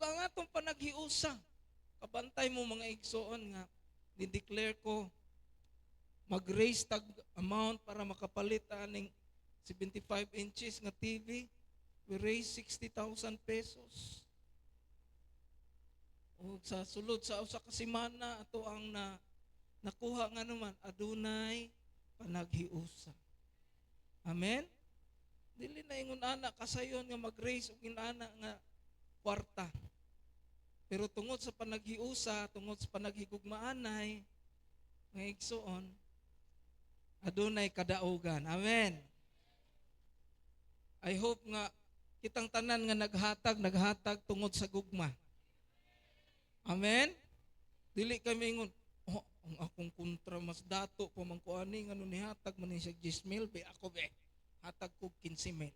ang atong panaghiusa. Kabantay mo mga igsoon nga, ni-declare ko, mag-raise tag amount para makapalit aning 75 inches nga TV. We raise 60,000 pesos. O sa sulod sa usa ka semana ato ang nakuha nga naman adunay panaghiusa. Amen. Dili na ingon ana kasayon nga mag-raise og inana nga kwarta. Pero tungod sa panaghiusa, tungod sa panaghigugmaanay, nga igsoon, adunay kadaugan. Amen. I hope nga kitang tanan nga naghatag tungod sa gugma. Amen? Dili kami ingon, ang akong kontra mas dato pa man ko ani nga ni hatag man ni siya 10,000 be ako be hatag ko 15,000.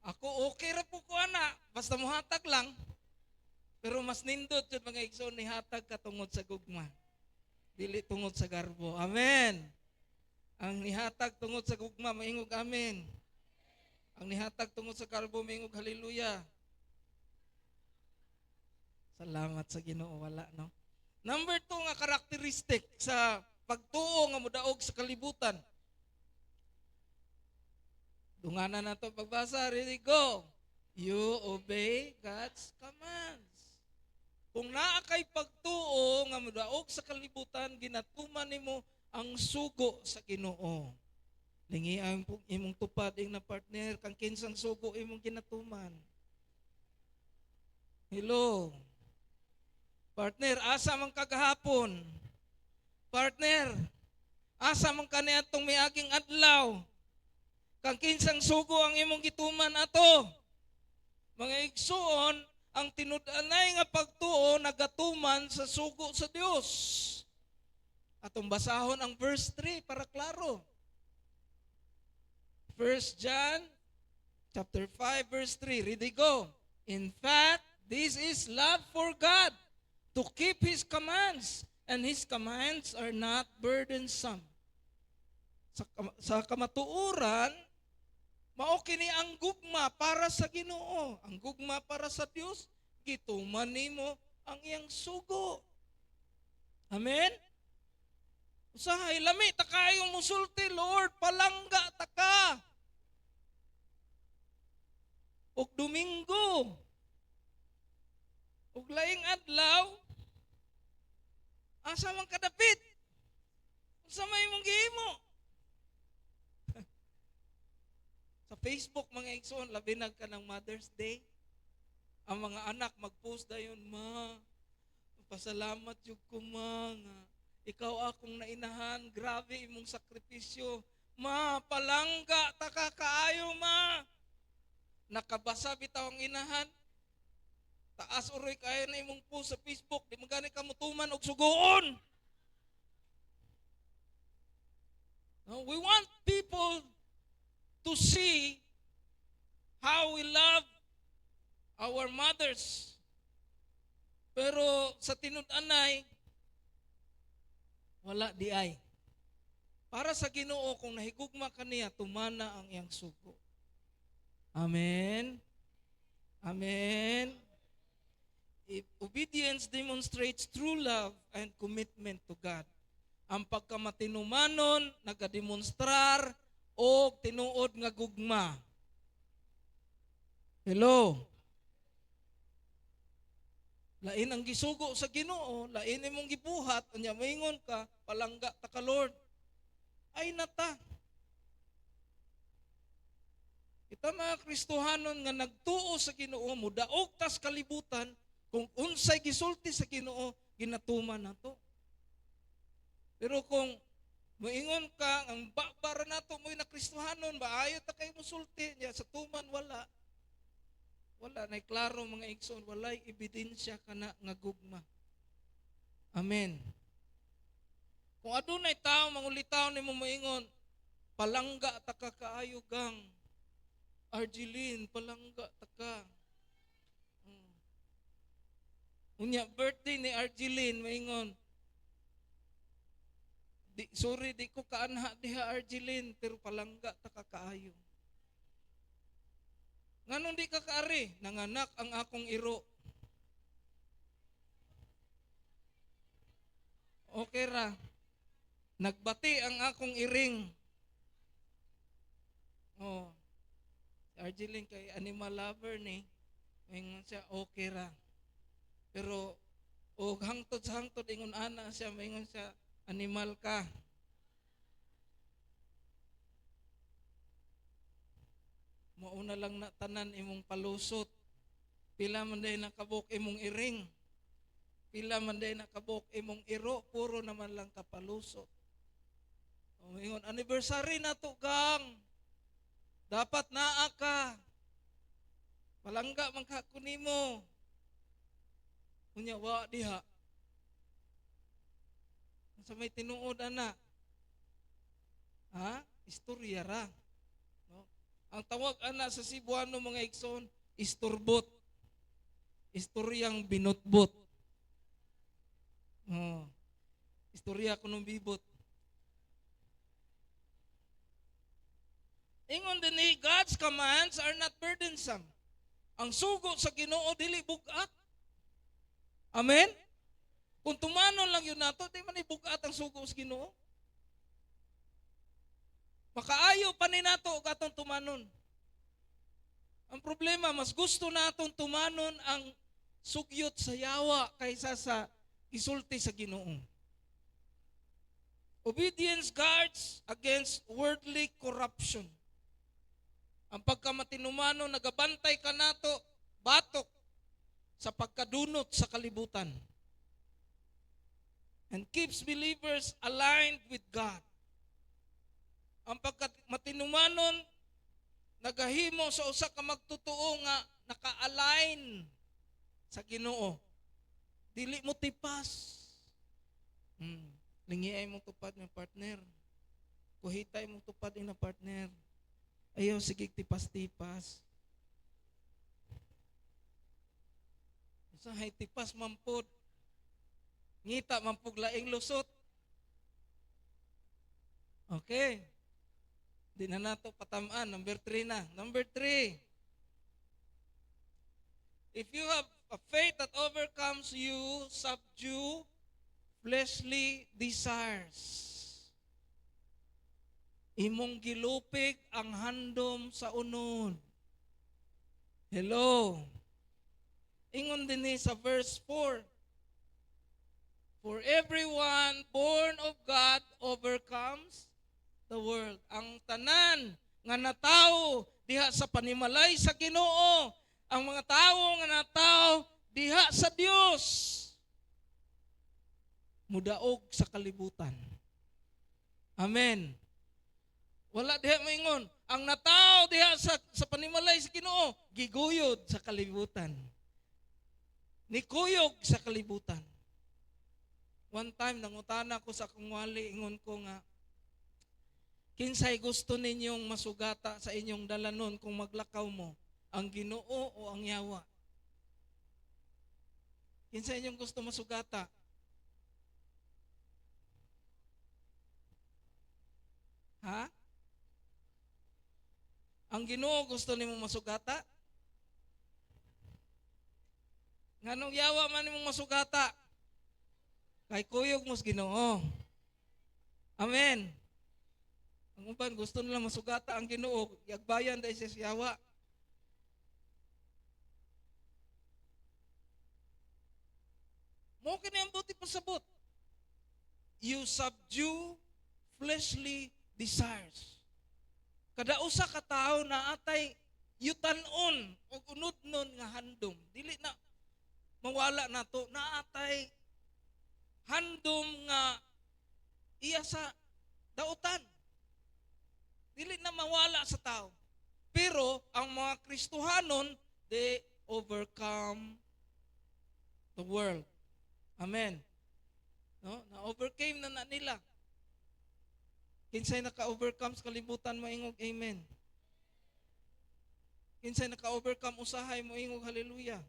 Ako okay ra po ko ana basta mohatag lang. Pero mas nindot jud mga igsoon ni hatag ka tungod sa gugma. Dili tungod sa garbo. Amen. Ang nihatag tungod sa gugma maingog amen. Ang nihatag tungod sa garbo maingog haleluya. Salamat sa Ginoo wala no. Number 2 nga karakteristik sa pagtuo nga modaog sa kalibutan. Dunganan nato pagbasa, ready go. You obey God's commands. Kung naa kay pagtuo nga modaog sa kalibutan, ginatuman nimo ang sugo sa Ginoo. Lingi ang imong tupad ing na partner kang kinsang sugo imong ginatuman. Hello. Partner, asa man kagahapon? Partner, asa man kaniadtong miaging adlaw? Kang kinsang sugo ang imong gituman ato. Mga igsoon, ang tinud-anay nga pagtuo nagatuman sa sugo sa Dios. Atong basahon ang verse 3 para klaro. 1 John chapter 5 verse 3. Ready go. In fact, this is love for God, to keep His commands, and His commands are not burdensome. Sa kamatuoran, mao kini ang gugma para sa Ginoo, ang gugma para sa Dios, gituman nimo ang iyang sugo. Amen. Usahay lami ta kayong musulti, Lord, palangga ta ka. Og Domingo, og laing adlaw, asa man kadapit? Unsa may imong gihimo? Sa Facebook, mga igsoon, labi na ka ng Mother's Day. Ang mga anak mag-post dayon, ma, pasalamat yung ko, ma, nga ikaw akong nainahan, grabe imong sakripisyo. Ma, palangga, taka kaayo, ma. Nakabasa bitaw ang inahan. Taas uroy kaya na imong post sa Facebook, di magani ka mutuman og sugoon. No, we want people to see how we love our mothers. Pero sa tinud-anay, wala di ay. Para sa Ginoo, kung nahigugma kaniya, tumana ang iyang sugo. Amen? Amen? If obedience demonstrates true love and commitment to God. Ang pagkamatinumanon, nagademonstrar, o tinuod nga gugma. Hello? Lain ang gisugo sa Ginoo, lain imong gibuhat, unya moingon ka, palangga ta ka Lord. Ay nata. Kita mga Kristohanon nga nagtuo sa Ginoo, mudaog tas kalibutan, kung unsay gisulti sa Ginoo, ginatuman nato. Pero kung moingon ka, ang para nato mo'y na Kristohanon, maayo ta kay musulti niya, sa tuman wala. Wala na klaro mga igsoon, walay ebidensya kana nga gugma. Amen. Kung adunay tao mangulitaw nimo moingon, palangga ta ka kaayo gang. Arjeline, palangga ta ka. Unya birthday ni Arjeline moingon, sorry di ko kaanha diha Arjeline, pero palangga ta ka kaayo. Nganong di ka kaari? Nanganak ang akong iro. Okay ra. Nagbati ang akong iring. Oh, si Arjeline kay animal lover ni. Maingon siya, okay ra. Pero, o hangtod sa hangtod, ingon ana siya, maingon siya, animal ka. Mauna lang na tanan imong palusot. Pila man day nakabuk imong iring. Pila man day nakabuk imong iro, puro naman lang kapalusot. O ingon, anniversary na to, gang. Dapat naa ka. Palangga man ka kunimo. Unya wa diha. Sa may tinuod ana. Ha? Istorya ra. No? Ang tawag ana sa Cebuano mga igsoon, isturbot. Istoryang binutbot. Oh. Istorya kunong bibot. Ingon din ni, God's commands are not burdensome. Ang sugo sa Ginoo dili bugat. Amen? Kung tumanon lang yun nato, di man ibugat ang sugo sa Ginoo. Makaayo pa ni nato og atong tumanon. Ang problema, mas gusto natong tumanon ang sugyot sa yawa kaysa sa isulti sa Ginoo. Obedience guards against worldly corruption. Ang pagkamatinumanon, nagabantay ka nato, batok sa pagkadunot sa kalibutan. And keeps believers aligned with God. Ang pagkamatinumanon, nagahimo sa usa ka magtotoo nga naka-align sa Ginoo. Dili mo tipas. Lingiay mo tupad ng partner. Kuhitay mo tupad ng partner. Ayaw, sige, tipas-tipas. Sa hay tipas mampod. Ngita mampug laing lusot. Okay. Di na nato patamaan. Number 3 na. Number 3. If you have a faith that overcomes you, subdue fleshly desires. Imong gilupig ang handom sa unod. Hello. Ingon din ni sa verse 4. For everyone born of God overcomes the world. Ang tanan nga natawo diha sa panimalay sa Ginoo, ang mga tawo nga natawo diha sa Dios, mudaog sa kalibutan. Amen. Wala diha maingon, ang natawo diha sa panimalay sa Ginoo, giguyod sa kalibutan. Nikuyog sa kalibutan. One time, nangutana ko sa akong wali, ingon ko nga, kinsay gusto ninyong masugata sa inyong dalanon kung maglakaw mo, ang Ginoo o ang yawa? Kinsay inyong gusto masugata? Ha? Ang Ginoo gusto nimo masugata? Nganong yawa man nimong masugata? Kay kuyog mos Ginoo. Amen. Ang uban gusto nila masugata ang Ginoo, yagbayan dahil sa yawa. Mo kini ang buti pasabot. You subdue fleshly desires. Kada usa ka tawo na atay yutan-on o unod-non nga handom. Dili na mawala nato na atay handom nga iya sa dautan. Dili na mawala sa tao. Pero ang mga Kristohanon, they overcome the world. Amen. No? Na-overcame na nila. Kinsay naka-overcome sa kalibutan, maingog amen. Kinsay naka-overcome usahay, maingog hallelujah.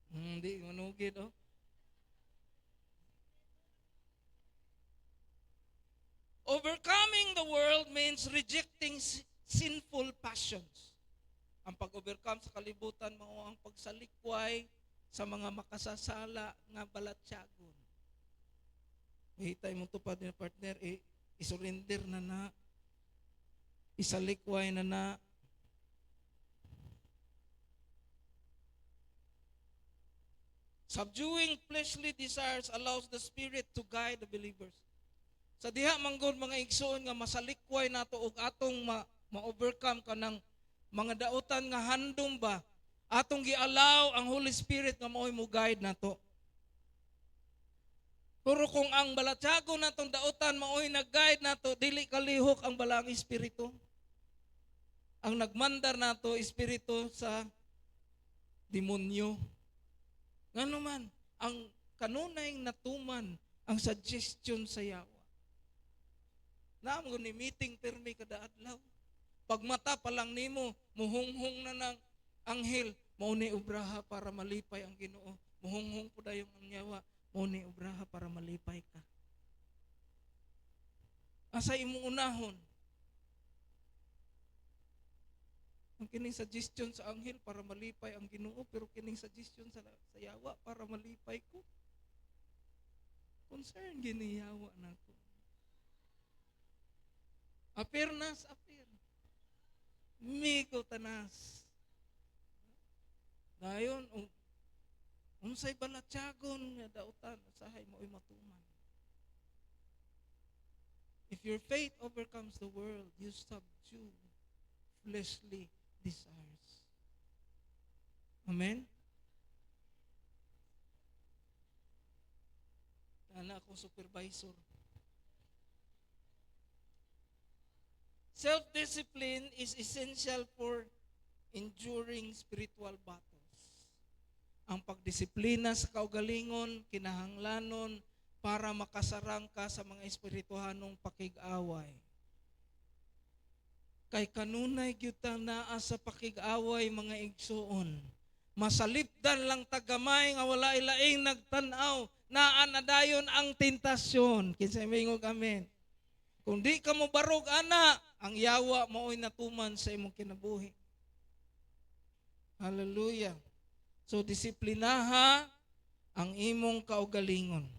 Hindi, manugid oh. Overcoming the world means rejecting sinful passions. Ang pag-overcome sa kalibutan mao ang pagsalikway sa mga makasasala nga balatyagon. Mahitay mo tupad ni partner, isurrender na, isalikway na. Subduing fleshly desires allows the Spirit to guide the believers. Sa diha manggod mga igsoon nga masalikway nato og atong ma-overcome kanang mga dautan nga handom ba, atong gi-allow ang Holy Spirit nga mao'y mo guide nato. Pero kung ang balatyagon natong dautan mao'y nag-guide nato, dili kalihok ang balang espiritu. Ang nagmandar nato espiritu sa demonyo. Ngano man, ang kanunay natuman ang suggestion sa yawa. Naamo ni meeting permi kada adlaw. Pag mata pa lang nimo, muhunghong na ng anghel, mao ni obraha para malipay ang Ginoo. Muhunghong po dayong ang yawa, mao ni obraha para malipay ka. Asa imong unahon? Ang kining suggestion sa anghel para malipay ang Ginoo, pero kining suggestion sa yawa para malipay ko. Concern giniyawa nako. Apirnas, apir. Miko tanas. Dayon, unsay balatyagon nga dautan, usahay mo'y matuman. If your faith overcomes the world, you subdue fleshly desires. Amen? Ana akong supervisor. Self-discipline is essential for enduring spiritual battles. Ang pagdisiplina sa kaugalingon, kinahanglanon para makasarang ka sa mga espirituhanong pakig-away. Kay kanunay gyud ta naa sa pakig-away mga igsoon. Masalipdan lang tagamay nga wala ilaing nagtan-aw, naa na dayon ang tentasyon. Kinsay mingog amen. Kung di ka mo barog ana, ang yawa mao'y natuman sa imong kinabuhi. Hallelujah. So disiplinaha ang imong kaugalingon.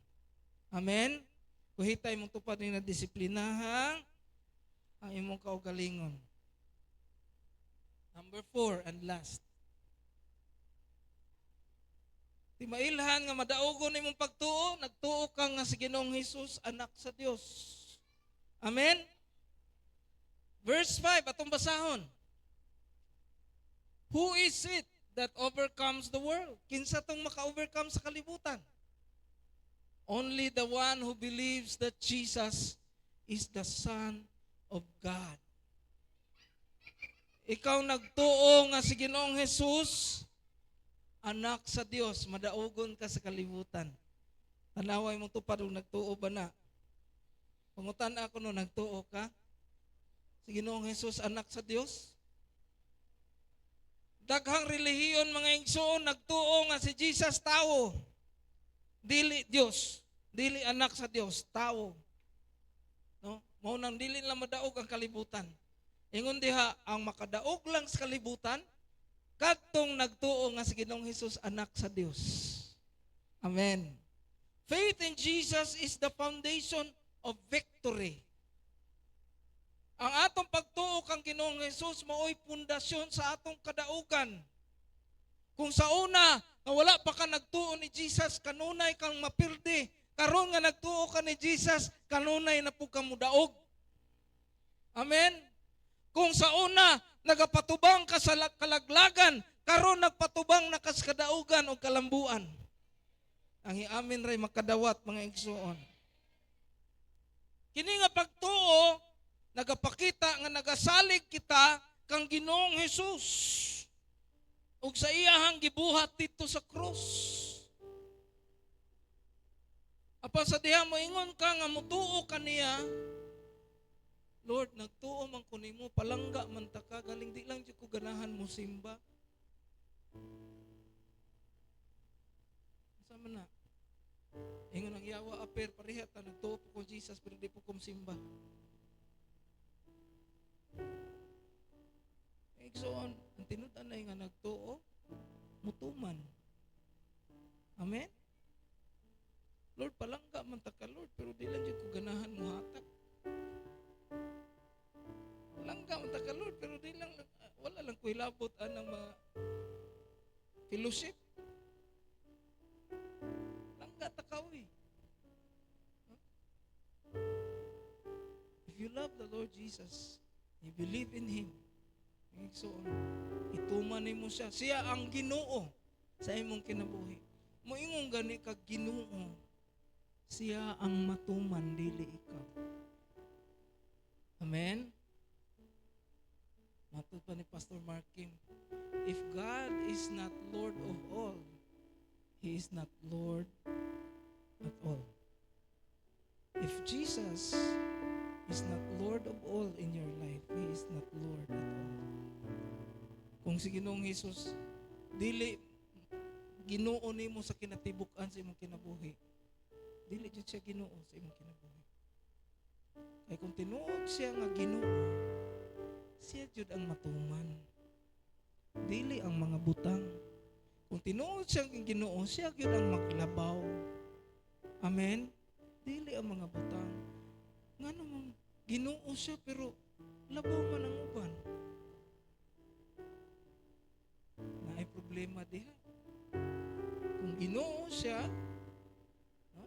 Amen. Kuhitay mong tupad ni na disiplinaha ang imong kaugalingon. Number 4 and last. Timailhan nga madaogon imong pagtuo, nagtuo ka nga si Ginoong Hesus anak sa Dios. Amen. Verse 5, atong basahon. Who is it that overcomes the world? Kinsa tong maka-overcome sa kalibutan? Only the one who believes that Jesus is the Son of God. Ikaw nagtuo nga si Ginoong Hesus, anak sa Dios, madaogon ka sa kalibutan. Tanaway mo tupad og nagtuo ba na? Pangutan ako no, nagtuo ka? Si Ginoong Hesus, anak sa Dios? Daghang relihiyon mga igsoon, nagtuo nga si Jesus tao. Dili Dios, dili anak sa Dios, tao. No? Mao nang dili lang madaog ang kalibutan. Ingon diha, ang makadaog lang sa kalibutan, kadtong nagtuo nga si Ginoong Hesus, anak sa Dios. Amen. Faith in Jesus is the foundation of victory. Ang atong pagtuo kang Ginoong Hesus mao'y pundasyon sa atong kadaugan. Kung sa una, nga wala pa ka nagtuo ni Jesus, kanunay kang mapildi. Karon nga nagtuo ka ni Jesus, kanunay na po ka mudaog. Amen? Kung sa una, nagapatubang ka sa kalaglagan, karon nagpatubang na ka sa kadaugan o kalambuan. Ang iamin ray makadawat mga igsoon. Kini nga pagtuo, nagapakita nga nagasalig kita kang Ginoong Hesus ug sa iyahang gibuhat dito sa krus. Apan sa diha mo ingon ka nga mutuo ka niya, Lord, nagtuo man ko nimo, palangga man ta ka, galing di lang jud ko ganahan mo simba. Sama na. Ingon ang yawa aper pareha ta nagtuo po ko Jesus pero di po ko simba. Igsoon, ang tinud-an na nga nagtuo, mutuman. Amen? Lord, palangga man ta ka, Lord, pero di lang dyan ko ganahan mo hatak. Palangga man ta ka, Lord, pero di lang, wala lang ko hilabot ang mga fellowship. Langga ta ka, uy. If you love the Lord Jesus, you believe in Him, igsoon, ituman mo siya. Siya ang Ginoo sa imong kinabuhi. Moingon gani kag Ginoo, siya ang matuman, dili ikaw. Amen? Matod pa ni Pastor Mark Kim, if God is not Lord of all, He is not Lord at all. If Jesus is not Lord of all in your life, He is not Lord at all. Kung si Ginoong Jesus, dili Ginoo nimo sa kinatibuk-an sa imong kinabuhi, dili jud siya Ginoo sa imong kinabuhi. Kay kung tinuod siya nga Ginoo, siya jud ang matuman, dili ang mga butang. Kung tinuod siya ang Ginoo, siya jud ang maglabaw. Amen? Dili ang mga butang. Nga naman, Ginoo siya pero labaw man ang uban. Na ay problema diha. Kung Ginoo siya, no?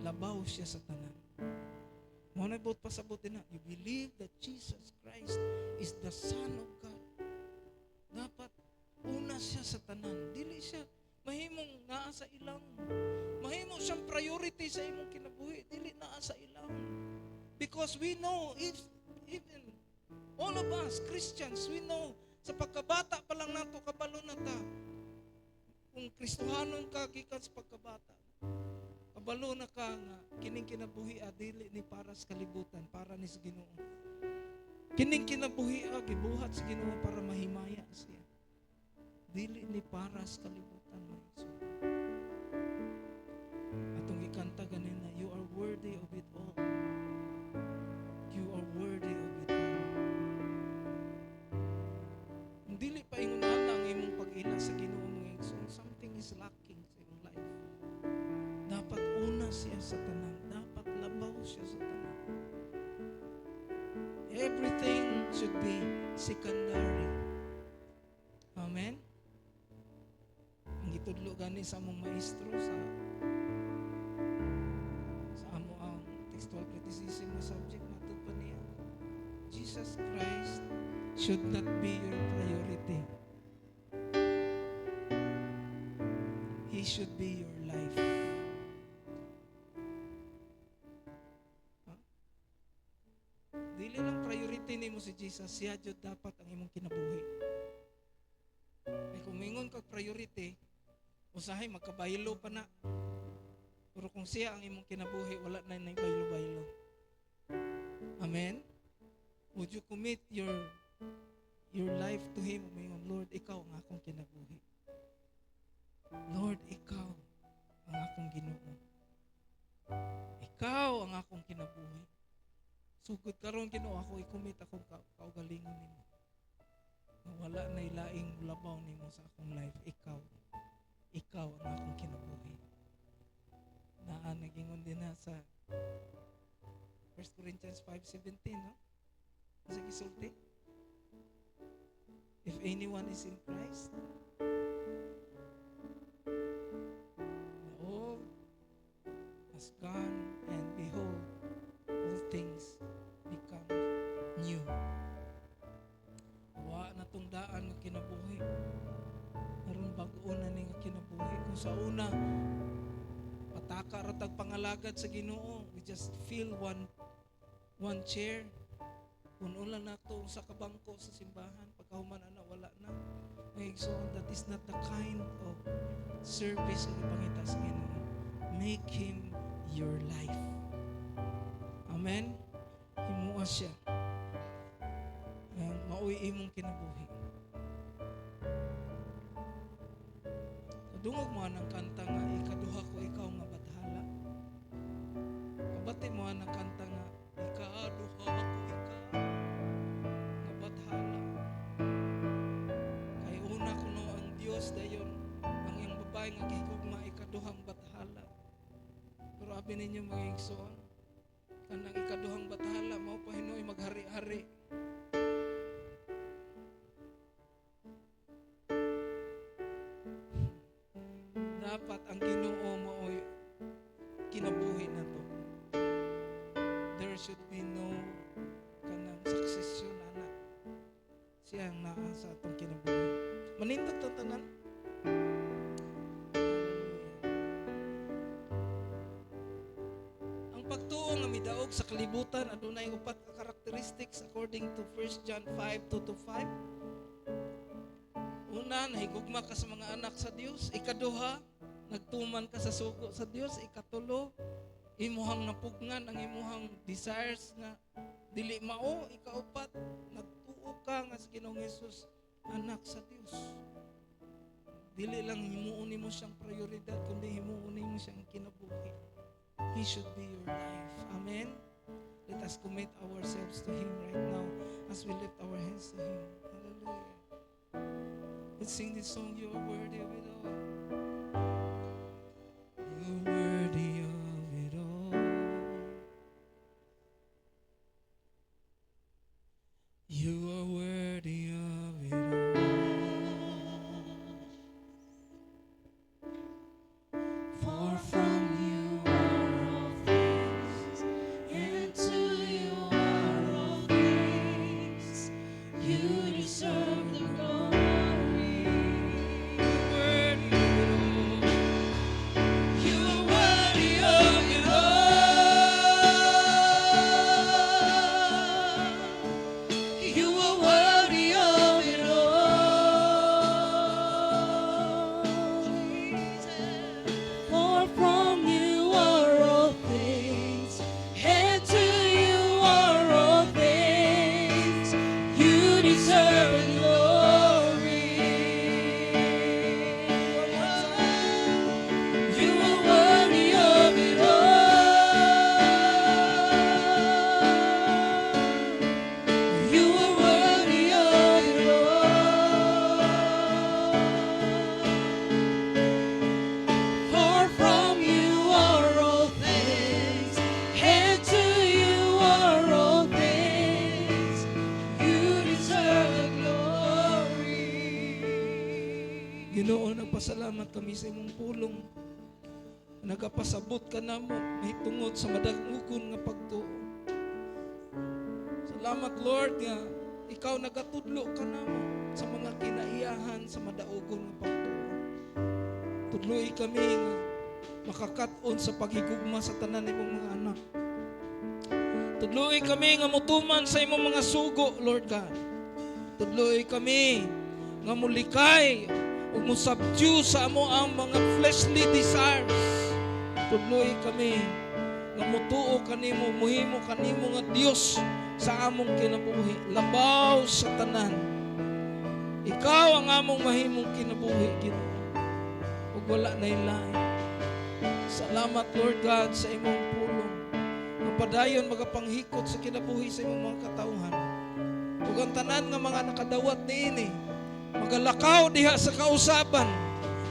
Labaw siya sa tanan. Mo na bot pasabot na, you believe that Jesus Christ is the Son of God. Dapat una siya sa tanan. Dili siya mahimong naa sa ilang. Mahimo siyang priority sa imong kinabuhi, dili naa sa ilang. Because we know, even all of us Christians, we know, sa pagkabata pa lang nato, kabalo na ta. Kung Kristohanon ka, gikan sa pagkabata, kabalo na ka nga, kining kinabuhi dili ni para sa kalibutan, para ni sa Ginoo. Kining kinabuhi gibuhat sa Ginoo para mahimaya siya. Dili ni para sa kalibutan, mga igsoon. Atong gikanta ganina, you are worthy of it all. You are worthy of it all. Kung dili pa ingon ana ang imong pag-ila sa Ginoo, mga igsoon, something is lacking sa imong life. Dapat una siya sa tanan, dapat labaw siya sa tanan. Everything should be secondary. Amen? Ang gitudlo gani sa among maestro sa amo ang textual criticism na subject, matod pa niya, Jesus Christ should not be your priority. He should be your life. Dili lang priority nimo si Jesus, siya jud dapat ang imong kinabuhi. Kay kung mingon kag priority, usahay magkabaylo pa na. Pero kung siya ang imong kinabuhi, wala na nay baylo-baylo. Amen? Would you commit your life to Him? Mingon, Lord, ikaw ang akong kinabuhi. Lord, ikaw ang akong Ginoo. Ikaw ang akong kinabuhi. Sugod karon Ginoo, ako i-commit akong kaugalingon nimo. Wala na ilaing labaw nimo sa akong life. Ikaw ang akong kinabuhi. Nagingon din na sa 1 Corinthians 5:17, no? Sa gisulti, if anyone is in Christ, all has gone, and behold, all things become new. Wa na tong daan nga kinabuhi. Aron bag-o na ni nga kinabuhi. Kung sa una, pataka ratag pangalagad sa Ginoo, we just fill one chair. Puno lang na ito sa kabangko sa simbahan. Pagkahuman na, wala na. So that is not the kind of service na ipangita sa Ginoo. Make Him your life. Amen? Himuha siya. Mauwi imong kinabuhi. Kadungog mo ng kanta nga, ikaduha ko ikaw nga bathala. Kabati mo ng kanta nga, ikaduha ko ikaw nga bathala. babae nga gihigugma ikaduhang bathala. Pero abi ninyo mga igsoon, kanang ikaduhang bathala mao pa hinoy maghari-hari. Dapat ang Ginoo maoy kinabuhi na to. There should be no kanang succession ana. Siya ang naa sa atong kinabuhi. Manindot ta tanan. Ang pagtuo nga midaog sa kalibutan adunay upat ka characteristics according to 1 John 5:2-5. Una, nahigugma ka sa mga anak sa Dios. Ikaduha, nagtuman ka sa sugo sa Dios. Ikatulo, imuhang napugnan ang imuhang desires nga dili mao. Ikaupat, nagtuo ka nga sa Ginoong Hesus anak sa Dios. Dili lang himuon mo siyang prioridad, kundi himuon mo siyang kinabuhi. He should be your life. Amen. Let us commit ourselves to Him right now as we lift our hands to Him. Hallelujah. Let's sing this song, You Are Worthy of It All. You're worthy of it all. You are worthy of it all. For from you are all things, and to you are all things. You deserve the glory. Ginoo, nagpasalamat kami sa imong pulong. Nagapasabot ka namo mahitungod sa madagugon nga pagtuo. Salamat Lord nga ikaw nagatudlo ka namo sa mga kinaiyahan sa madaugon nga pagtuo. Tudloy kami nga makakat-on sa paghigugma sa tanan imong mga anak. Tudloy kami nga mutuman sa imong mga sugo, Lord God. Tudloy kami nga mulikay ug musubdue sa amo ang mga fleshly desires. Tudloy kami nga mutuo kanimo, muhimo kanimo nga Dios sa among kinabuhi, labaw sa tanan. Ikaw ang among mahimong kinabuhi, Ginoo, ug wala nay lain. Salamat Lord God sa imong pulong ang padayon magapanghikot sa kinabuhi sa imong mga katawhan. Ug ang tanan nga mga nakadawat niini magalakaw diha sa kausaban,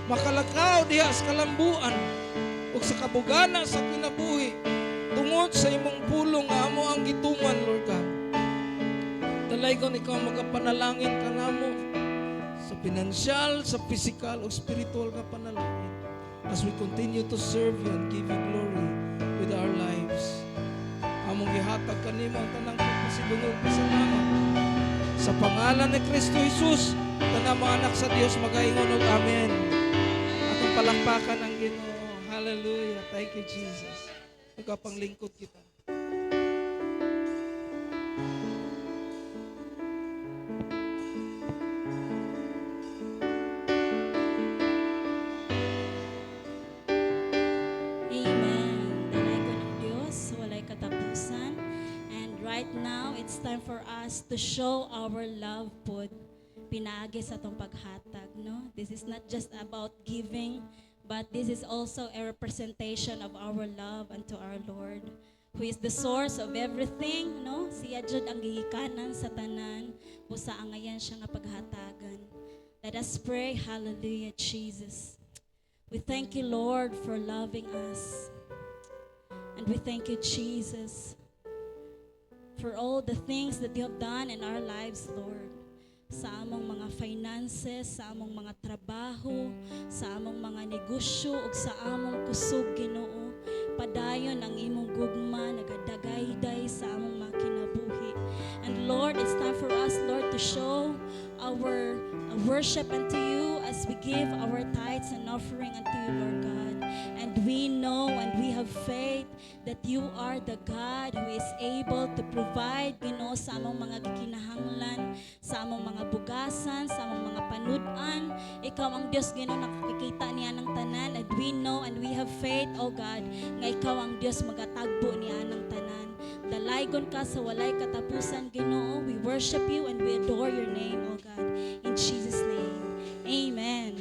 makalakaw diha sa kalambuan, ug sa kabugana sa kinabuhi, tungod sa imong pulong nga amo ang gituman, Lord God. Dalaygon ikaw magapanalangin ka namo sa pinansyal, sa physical o spiritual nga panalangin as we continue to serve you and give you glory with our lives. Among gihatag kanimo ang tanang pagpasidungog pasalamat sa pangalan ni Kristo Jesus. Tanang mga anak sa Diyos magaingon og amen. Atong palakpakan ang Ginoo. Hallelujah. Thank you, Jesus. Nagkapanglingkod kita. Amen. Dalay ko ng Diyos, walay katapusan. And right now, it's time for us to show our love po pinaagi sa atong paghatag, no? This is not just about giving, but this is also a representation of our love unto our Lord, who is the source of everything, no? Siya jud ang gihikanan sa tanan, busa angayan siya nga paghatagan. Let us pray. Hallelujah, Jesus. We thank you, Lord, for loving us. And we thank you, Jesus, for all the things that you have done in our lives, Lord. Sa among mga finances, sa among mga trabaho, sa among mga negosyo, ug sa among kusog, Ginoo. Padayon ang imong gugma, nagadagayday sa among mga kinabuhi. And Lord, it's time for us, Lord, to show our worship unto you as we give our tithes and offering unto you, Lord God. And we know and we have faith that you are the God who is able to provide, Ginoo, sa among mga kinahanglan, sa among mga bugasan, sa among mga panudan. Ikaw ang Diyos, Ginoo, nakakita niya ng tanan. And we know and we have faith, O God, nga ikaw ang Diyos magatagbo niya ng tanan. Dalaygon ka sa walay katapusan, Ginoo. We worship you and we adore your name, O God. In Jesus' name, amen.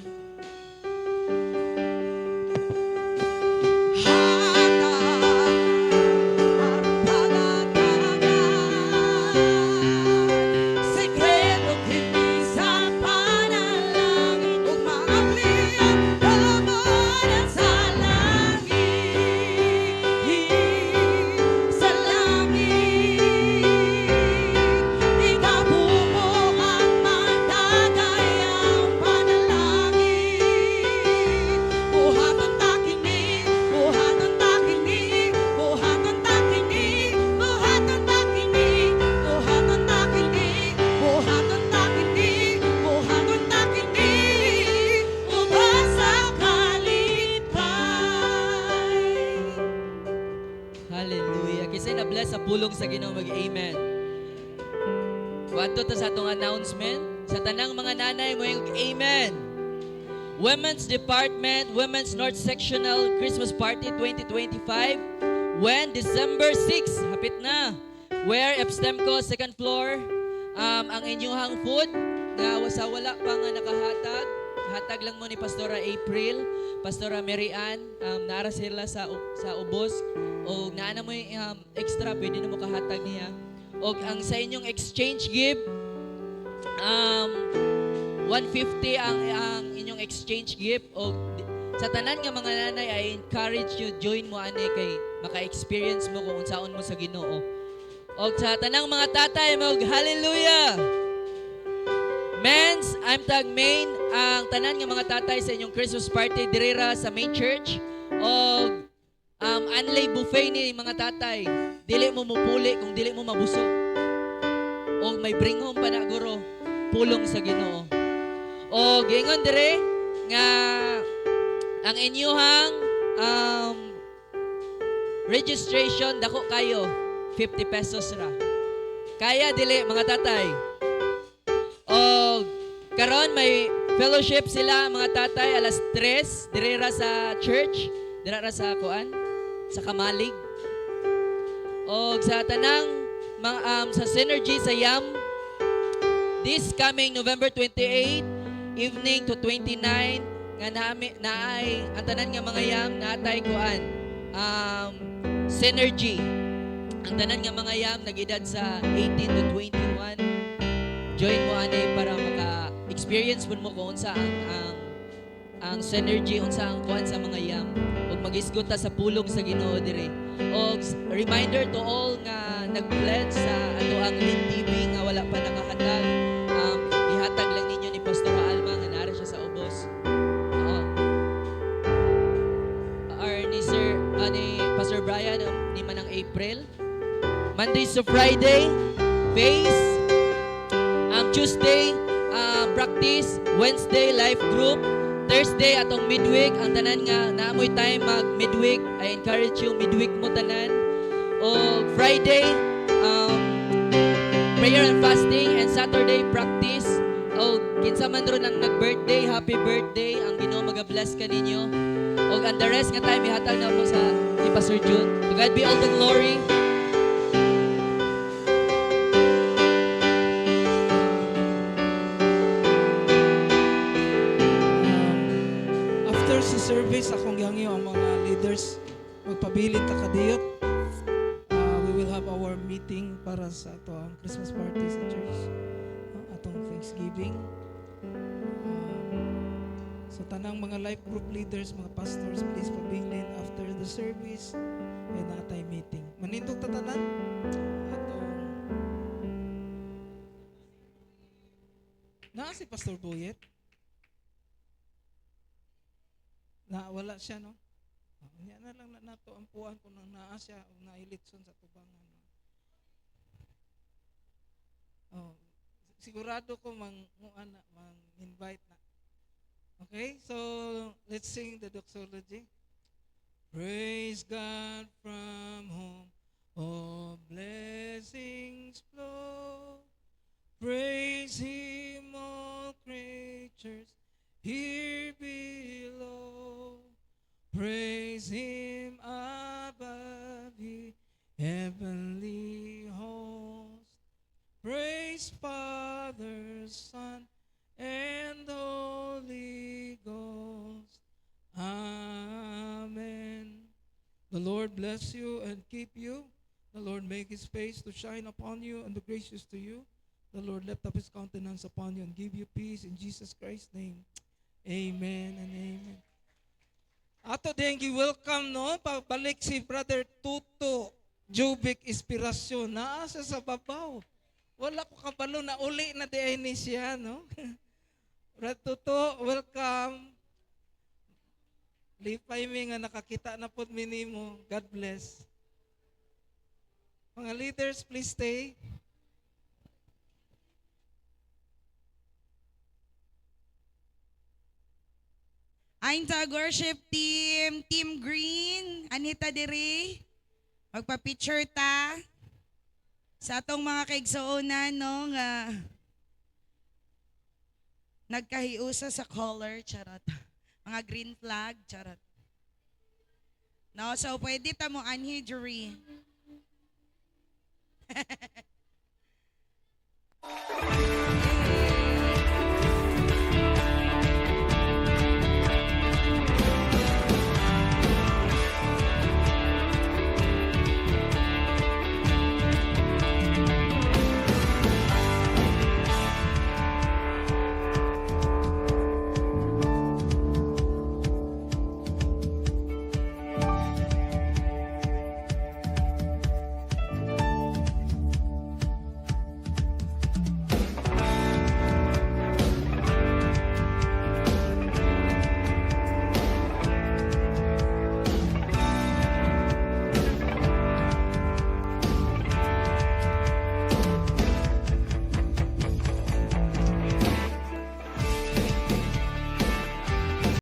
Hallelujah. Kasi na-bless sa pulong sa Ginoo mag-amen. Wato to sa atong announcement. Sa tanang mga nanay mo yung amen. Women's Department, Women's North Sectional Christmas Party 2025. When December 6, hapit na. Where Epstemco, second floor. Ang inyuhang food na sa wala pa nga nakahatag. Hatag lang mo ni Pastora April, Pastora Mary Ann, naara sila sa ubos. O naana mo yung extra, pwede na mo kahatag niya. O ang sa inyong exchange gift, 150 ang inyong exchange gift. O sa tanan nga mga nanay, I encourage you, join mo ani kay maka-experience mo kung unsaon mo sa Ginoo. O sa tanang mga tatay mo, hallelujah! Men's, I'm tag main ang tanan nga mga tatay sa inyong Christmas party dirira sa main church. O anlay buffet ni mga tatay. Dili mo mupuli kung dili mo mabusog. O may bring home pa na guro, pulong sa Ginoo. O gingon dire nga ang inyuhang registration dako kayo 50 pesos ra. Kaya dili mga tatay. O karon may fellowship sila mga tatay alas 3 dirira sa church, dirira sa kuan, sa Kamalig. O sa tanang sa Synergy sa YAM this coming November 28 evening to 29 nga naay ang tanan nga mga YAM natay kuan Synergy. Ang tanan nga mga YAM nag-edad sa 18 to 21. Join mo ani para maka-experience mo kung unsa ang synergy, unsa ang kuan sa mga YAM. Ug mag-isgot ta sa pulong sa Ginoo dire. Og reminder to all nga nag-pledge sa ato ang Lin TV nga wala pa nakahatag. Ihatag lang ninyo ni Pastor Alma nga nara siya sa ubos. Ni Pastor Brian ni Manang April. Mondays to Friday, face. Tuesday, practice. Wednesday, life group. Thursday, atong midweek. Ang tanan nga, naamoy time mag-midweek. I encourage you, midweek mo tanan. O Friday, prayer and fasting. And Saturday, practice. O kinsa man ron ang nag-birthday, happy birthday. Ang Ginoo mag-bless ka ninyo. O and the rest nga time, ihatag na po sa ni Pastor June. To God be all the glory. After sa service, akong gihangyo ang mga leaders magpabilin ta kadiyot. We will have our meeting para sa ato ang Christmas party sa church. Atong Thanksgiving. So tanang mga life group leaders, mga pastors, please pabilin after the service ay natay meeting. Manindog tatanan atong naa si Pastor Boyet. Wala siya, no? Niya na lang na nato ang puan kung nang naa siya o nailitson sa tubangan. No? Oh, sigurado ko mang invite na. Okay, so let's sing the doxology. Praise God from whom all blessings flow. Praise Him, all creatures here below. Praise Him above ye heavenly host. Praise Father, Son, and Holy Ghost. Amen. The Lord bless you and keep you. The Lord make His face to shine upon you and be gracious to you. The Lord lift up His countenance upon you and give you peace in Jesus Christ's name. Amen and amen. Ato din welcome no pabalik si Brother Tuto Jubic Inspirasyon naa sa babaw. Wala ko kabalo na uli na di ni siya no. Brother Tuto, welcome. Lipay mi nga nakakita na pod mi nimo. God bless. Mga leaders, please stay. Ayon sa worship team, Team Green, Anita Diri, magpa-picture ta sa atong mga kaigsuonan no nga nagkahiusa sa color, charot. Mga green flag, charot. No, so pwede ta mo anhi jury.